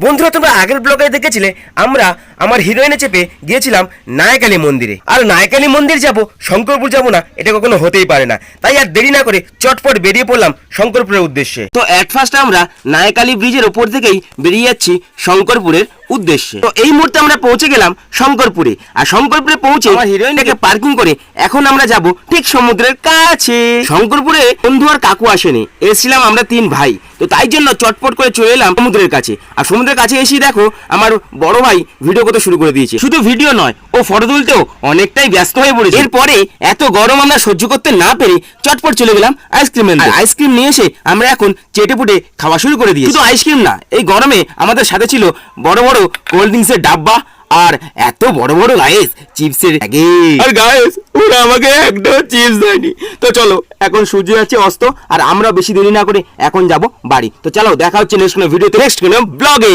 বন্ধুরা, তোমরা আগের ব্লগে দেখেছিলে আমরা আমার হিরোইনে চেপে গিয়েছিলাম নায়কালী মন্দিরে। আর নায়কালী মন্দির যাব, শঙ্করপুর যাব না, এটা কখনো হতেই পারে না। তাই আর দেরি না করে চটপট বেরিয়ে পড়লাম শঙ্করপুরের উদ্দেশ্যে। তো এট ফার্স্ট আমরা নায়কালী ব্রিজের ওপর থেকেই বেরিয়ে যাচ্ছি শঙ্করপুরের উদ্দেশ্যে। তো এই মুহূর্তে আমরা পৌঁছে গেলাম শঙ্করপুরে। আর শঙ্করপুরে পৌঁছে আমার হিরোইনটাকে পার্কিং করে এখন আমরা যাব ঠিক সমুদ্রের কাছে। শঙ্করপুরে বন্ধু আর কাকু আসেনি, এসেছিলাম আমরা 3 ভাই। তো তাই জন্য চটপট করে চলে এলাম সমুদ্রের কাছে। আর সমুদ্রের কাছে এসে দেখো আমার বড় ভাই ভিডিও করতে শুরু করে দিয়েছে। শুধু ভিডিও নয়, ও ফটো তুলতেও অনেকটাই ব্যস্ত হয়ে পড়েছে। এরপরে এত গরম আমরা সহ্য করতে না পেরে চটপট চলে গেলাম আইসক্রিম আনতে। আইসক্রিম নিয়ে এসে আমরা এখন চেটে পুটে খাওয়া শুরু করে দিয়েছি। শুধু আইসক্রিম না, এই গরমে আমাদের সাথে ছিল বড় বড় কোল্ড ড্রিঙ্কসের ডাব্বা আর এত বড় বড় গাইস চিপসের প্যাকেট। আর গাইস ওরা আমাকে একটা চিপস দেয়নি। তো চলো, এখন সূর্য যাচ্ছে অস্ত আর আমরা বেশি দেরি না করে এখন যাব বাড়ি। তো চলো, দেখা হচ্ছে নেক্সট কোনো ভিডিওতে, নেক্সট কোনো ব্লগে।